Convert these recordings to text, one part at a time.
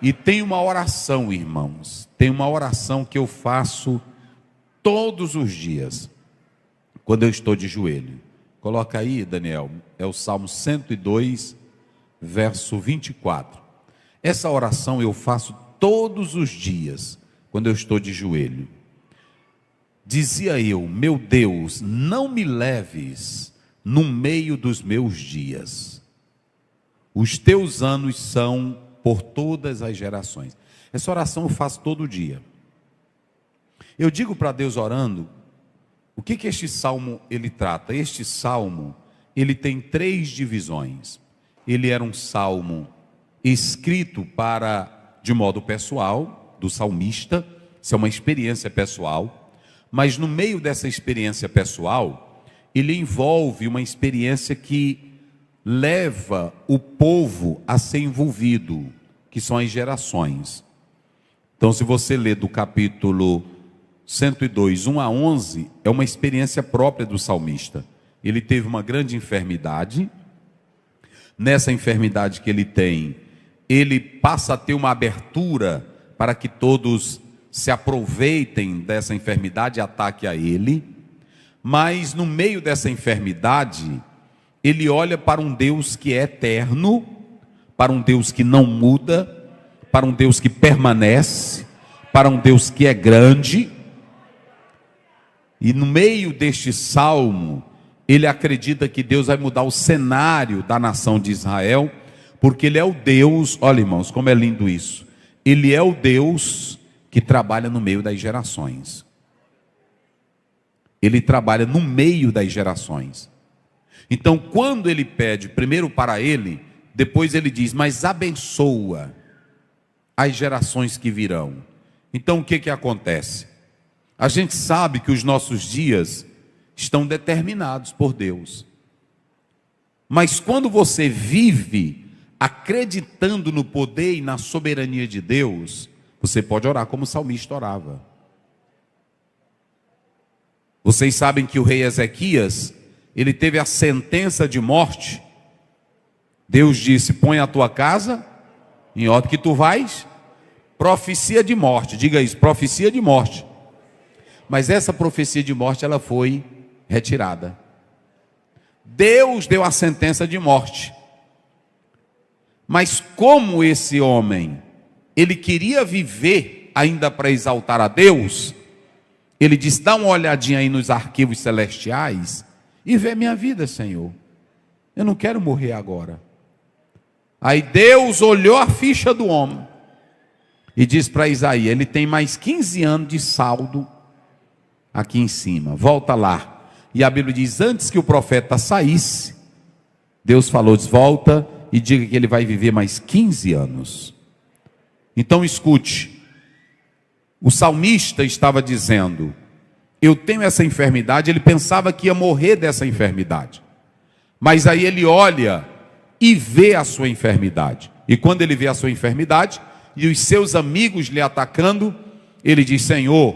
E tem uma oração, irmãos, tem uma oração que eu faço todos os dias, quando eu estou de joelho. Coloca aí, Daniel, é o Salmo 102, verso 24. Essa oração eu faço todos os dias, quando eu estou de joelho. Dizia eu: meu Deus, não me leves no meio dos meus dias. Os teus anos são por todas as gerações. Essa oração eu faço todo dia. Eu digo para Deus orando, o que este salmo ele trata? Este salmo, ele tem 3 divisões. Ele era um salmo escrito de modo pessoal, do salmista. Isso é uma experiência pessoal. Mas no meio dessa experiência pessoal, ele envolve uma experiência que leva o povo a ser envolvido, que são as gerações. Então, se você ler do capítulo 102, 1 a 11, é uma experiência própria do salmista. Ele teve uma grande enfermidade. Nessa enfermidade que ele tem, ele passa a ter uma abertura para que todos se aproveitem dessa enfermidade e ataquem a ele. Mas no meio dessa enfermidade, ele olha para um Deus que é eterno, para um Deus que não muda, para um Deus que permanece, para um Deus que é grande. E no meio deste salmo, ele acredita que Deus vai mudar o cenário da nação de Israel, porque ele é o Deus, olha irmãos, como é lindo isso, ele é o Deus que trabalha no meio das gerações. Ele trabalha no meio das gerações. Então, quando ele pede primeiro para ele, depois ele diz: mas abençoa as gerações que virão. Então, o que acontece? A gente sabe que os nossos dias estão determinados por Deus. Mas quando você vive acreditando no poder e na soberania de Deus, você pode orar como o salmista orava. Vocês sabem que o rei Ezequias, ele teve a sentença de morte. Deus disse: põe a tua casa em ordem, que tu vais. Profecia de morte, diga isso, profecia de morte. Mas essa profecia de morte, ela foi retirada. Deus deu a sentença de morte. Mas como esse homem, ele queria viver ainda para exaltar a Deus, ele disse: dá uma olhadinha aí nos arquivos celestiais e vê minha vida, Senhor. Eu não quero morrer agora. Aí Deus olhou a ficha do homem e disse para Isaías: ele tem mais 15 anos de saldo aqui em cima, volta lá. E a Bíblia diz: antes que o profeta saísse, Deus falou: volta e diga que ele vai viver mais 15 anos. Então escute, o salmista estava dizendo: eu tenho essa enfermidade. Ele pensava que ia morrer dessa enfermidade, mas aí ele olha e vê a sua enfermidade. E quando ele vê a sua enfermidade e os seus amigos lhe atacando, ele diz: Senhor,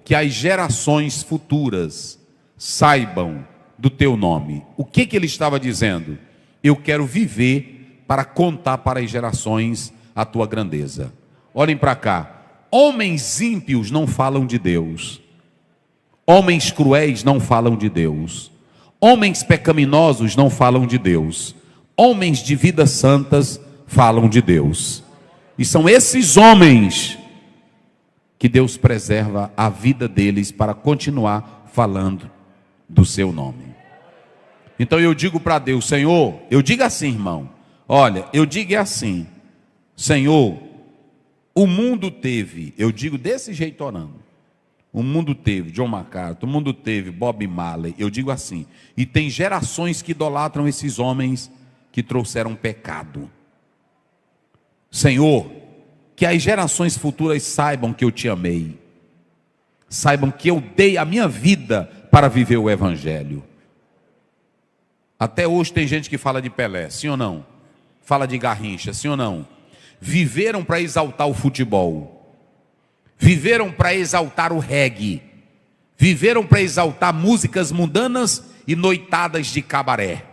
que as gerações futuras saibam do teu nome. O que ele estava dizendo? Eu quero viver para contar para as gerações a tua grandeza. Olhem para cá. Homens ímpios não falam de Deus. Homens cruéis não falam de Deus. Homens pecaminosos não falam de Deus. Homens de vidas santas falam de Deus. E são esses homens que Deus preserva a vida deles para continuar falando do seu nome. Então eu digo para Deus: Senhor, eu digo assim, irmão, olha, eu digo assim: Senhor, o mundo teve, eu digo desse jeito orando, o mundo teve John MacArthur, o mundo teve Bob Marley, eu digo assim, e tem gerações que idolatram esses homens que trouxeram pecado. Senhor, que as gerações futuras saibam que eu te amei, saibam que eu dei a minha vida para viver o evangelho. Até hoje tem gente que fala de Pelé, sim ou não? Fala de Garrincha, sim ou não? Viveram para exaltar o futebol, viveram para exaltar o reggae, viveram para exaltar músicas mundanas e noitadas de cabaré.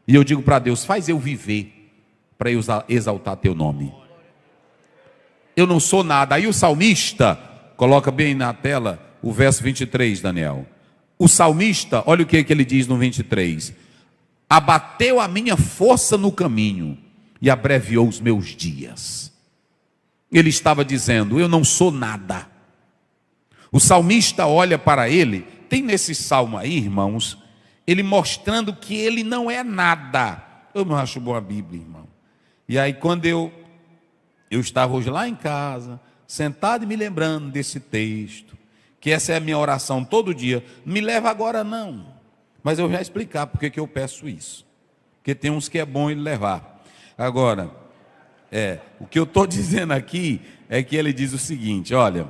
E eu digo para Deus: faz eu viver para exaltar teu nome. eu não sou nada. Aí o salmista, coloca bem na tela o verso 23, Daniel. O salmista, olha o que ele diz no 23. Abateu a minha força no caminho e abreviou os meus dias. Ele estava dizendo, eu não sou nada. O salmista olha para ele, tem nesse salmo aí, irmãos, ele mostrando que ele não é nada. Eu não acho boa a Bíblia, irmão. E aí quando eu estava hoje lá em casa, sentado e me lembrando desse texto, que essa é a minha oração todo dia, não me leva agora não, mas eu já explicar porque que eu peço isso, porque tem uns que é bom ele levar. Agora, o que eu estou dizendo aqui é que ele diz o seguinte, olha,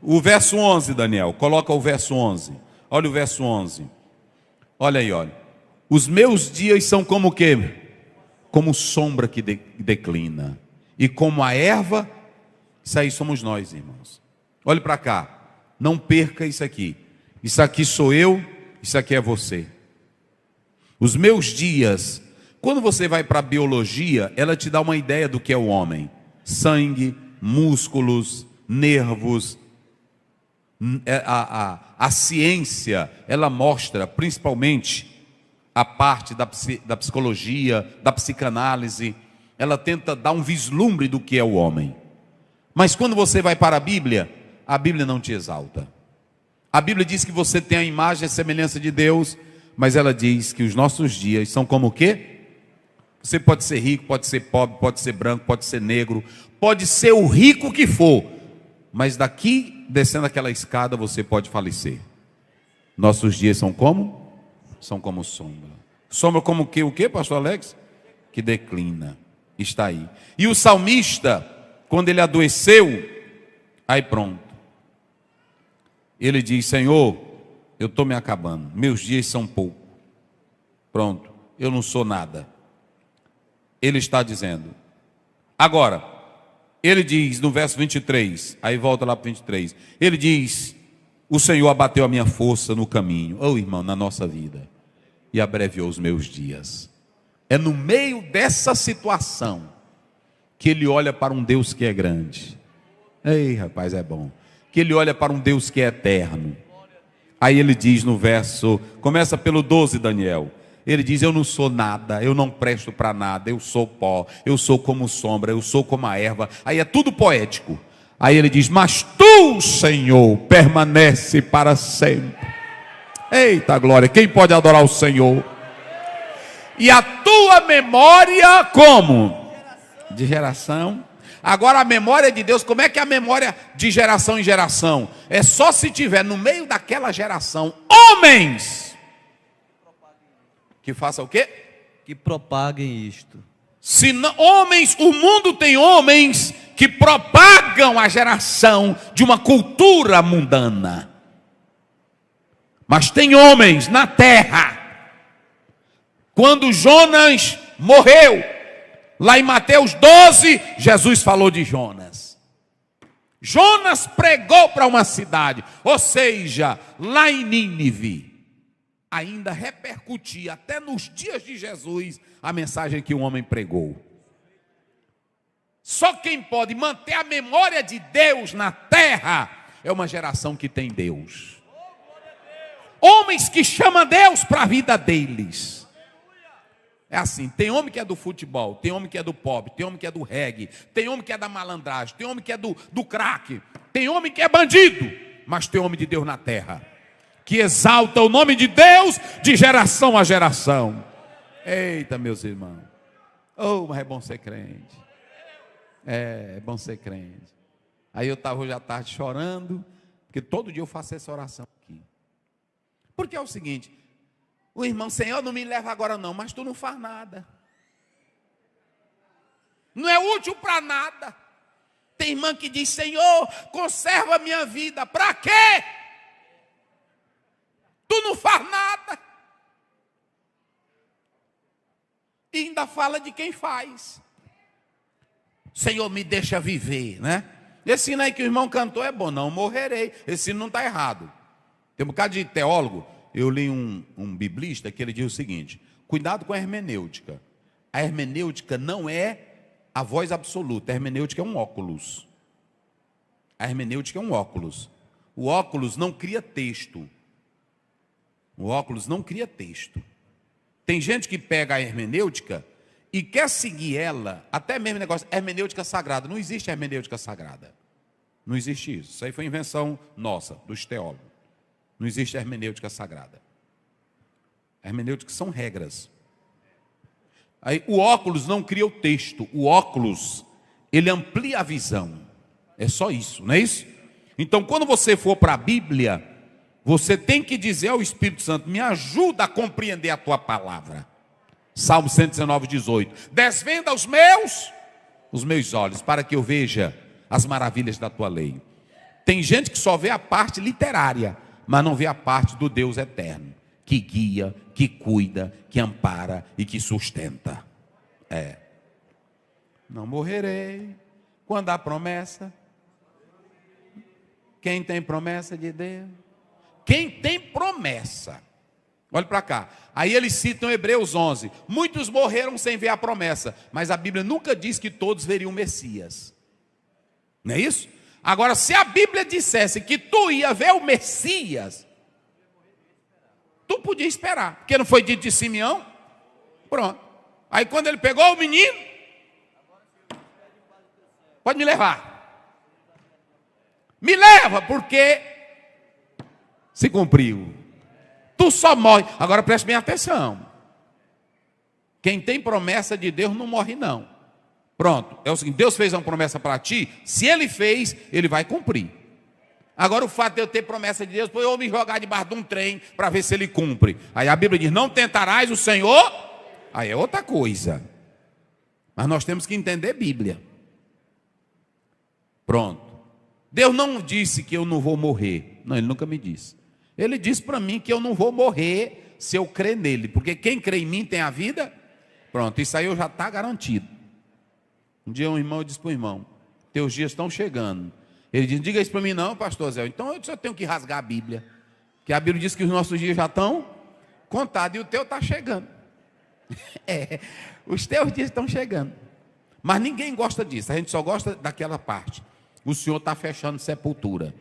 o verso 11, Daniel, coloca o verso 11, olha o verso 11, olha aí, olha, os meus dias são como o quê? Como sombra que declina, e como a erva, isso aí somos nós, irmãos. Olhe para cá, não perca isso aqui sou eu, isso aqui é você. Os meus dias, quando você vai para a biologia, ela te dá uma ideia do que é o homem: sangue, músculos, nervos. A ciência, ela mostra principalmente a parte da psicologia, da psicanálise, ela tenta dar um vislumbre do que é o homem. Mas quando você vai para a Bíblia não te exalta. A Bíblia diz que você tem a imagem e a semelhança de Deus, mas ela diz que os nossos dias são como o quê? Você pode ser rico, pode ser pobre, pode ser branco, pode ser negro, pode ser o rico que for, mas daqui, descendo aquela escada, você pode falecer. Nossos dias são como? São como sombra. Sombra como o quê, pastor Alex? Que declina. Está aí. E o salmista, quando ele adoeceu, aí pronto. Ele diz, Senhor, eu estou me acabando, meus dias são poucos. Pronto, eu não sou nada. Ele está dizendo. Agora, ele diz no verso 23, aí volta lá para 23. Ele diz, o Senhor abateu a minha força no caminho. Oh, irmão, na nossa vida. E abreviou os meus dias. É no meio dessa situação que ele olha para um Deus que é grande. Ei, rapaz, é bom. Que ele olha para um Deus que é eterno. Aí ele diz no verso, começa pelo 12, Daniel. Ele diz, eu não sou nada, eu não presto para nada, eu sou pó, eu sou como sombra, eu sou como a erva. Aí é tudo poético. Aí ele diz, mas tu, Senhor, permanece para sempre. Eita glória, quem pode adorar o Senhor? E a tua memória como? De geração. Agora a memória de Deus, como é que é a memória de geração em geração? É só se tiver no meio daquela geração homens que façam o quê? Que propaguem isto. Se não, homens, o mundo tem homens que propagam a geração de uma cultura mundana. Mas tem homens na terra. Quando Jonas morreu, lá em Mateus 12, Jesus falou de Jonas. Jonas pregou para uma cidade, ou seja, lá em Nínive, ainda repercutia até nos dias de Jesus a mensagem que o homem pregou. Só quem pode manter a memória de Deus na terra é uma geração que tem Deus. Homens que chamam Deus para a vida deles. É assim, tem homem que é do futebol, tem homem que é do pop, tem homem que é do reggae, tem homem que é da malandragem, tem homem que é do crack, tem homem que é bandido, mas tem homem de Deus na terra, que exalta o nome de Deus de geração a geração. Eita, meus irmãos. Oh, mas é bom ser crente. É bom ser crente. Aí eu estava hoje à tarde chorando, porque todo dia eu faço essa oração aqui. Porque é o seguinte, o irmão, Senhor, não me leva agora não, mas tu não faz nada. Não é útil para nada. Tem irmã que diz, Senhor, conserva a minha vida. Para quê? Tu não faz nada. E ainda fala de quem faz. Senhor, me deixa viver, né? Esse hino aí que o irmão cantou é bom, não morrerei. Esse hino não está errado. Tem um bocado de teólogo. Eu li um biblista que ele diz o seguinte, cuidado com a hermenêutica. A hermenêutica não é a voz absoluta, a hermenêutica é um óculos. A hermenêutica é um óculos. O óculos não cria texto. O óculos não cria texto. Tem gente que pega a hermenêutica e quer seguir ela, até mesmo negócio, hermenêutica sagrada. Não existe hermenêutica sagrada. Não existe isso. Isso aí foi invenção nossa, dos teólogos. Não existe hermenêutica sagrada. Hermenêutica são regras. Aí, o óculos não cria o texto. O óculos, ele amplia a visão. É só isso, não é isso? Então, quando você for para a Bíblia, você tem que dizer ao Espírito Santo: me ajuda a compreender a tua palavra. Salmo 119, 18. Desvenda os meus olhos, para que eu veja as maravilhas da tua lei. Tem gente que só vê a parte literária, mas não vê a parte do Deus eterno, que guia, que cuida, que ampara e que sustenta. Não morrerei quando há promessa. Quem tem promessa de Deus? Quem tem promessa. Olha para cá. Aí eles citam Hebreus 11. Muitos morreram sem ver a promessa, mas a Bíblia nunca diz que todos veriam o Messias. Não é isso? Agora, se a Bíblia dissesse que tu ia ver o Messias, tu podia esperar, porque não foi dito de Simeão? Pronto. Aí quando ele pegou o menino, pode me levar. Me leva, porque se cumpriu. Tu só morre. Agora preste bem atenção. Quem tem promessa de Deus não morre não. Pronto, é o seguinte: Deus fez uma promessa para ti. Se Ele fez, Ele vai cumprir. Agora o fato de eu ter promessa de Deus, eu vou me jogar debaixo de um trem para ver se Ele cumpre. Aí a Bíblia diz: não tentarás o Senhor. Aí é outra coisa. Mas nós temos que entender Bíblia. Pronto. Deus não disse que eu não vou morrer. Não, Ele nunca me disse. Ele disse para mim que eu não vou morrer se eu crer nele, porque quem crê em mim tem a vida. Pronto, isso aí já está garantido. Um dia um irmão disse para o irmão: teus dias estão chegando. Ele disse: diga isso para mim não, pastor Zé. Então eu só tenho que rasgar a Bíblia, porque a Bíblia diz que os nossos dias já estão contados e o teu está chegando. Os teus dias estão chegando. Mas ninguém gosta disso, a gente só gosta daquela parte: o Senhor está fechando sepultura.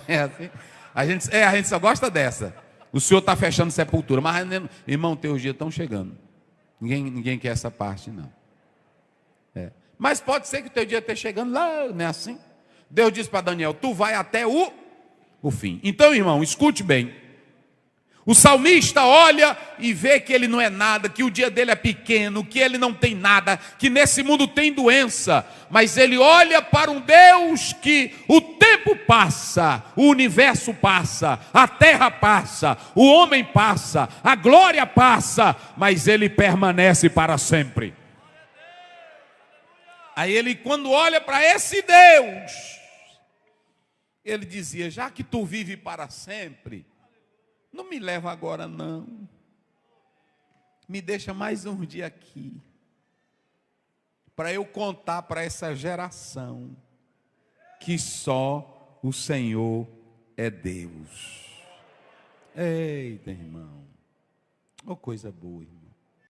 É assim? A gente só gosta dessa: o Senhor está fechando sepultura. Mas, irmão, teus dias estão chegando. Ninguém quer essa parte, não. Mas pode ser que o teu dia esteja chegando lá, não é assim? Deus disse para Daniel: tu vai até o fim. Então, irmão, escute bem. O salmista olha e vê que ele não é nada, que o dia dele é pequeno, que ele não tem nada, que nesse mundo tem doença. Mas ele olha para um Deus que o tempo passa, o universo passa, a terra passa, o homem passa, a glória passa, mas ele permanece para sempre. Aí ele, quando olha para esse Deus, ele dizia: já que tu vive para sempre, não me leva agora não. Me deixa mais um dia aqui, para eu contar para essa geração que só o Senhor é Deus. Eita, irmão. Oh, coisa boa, irmão.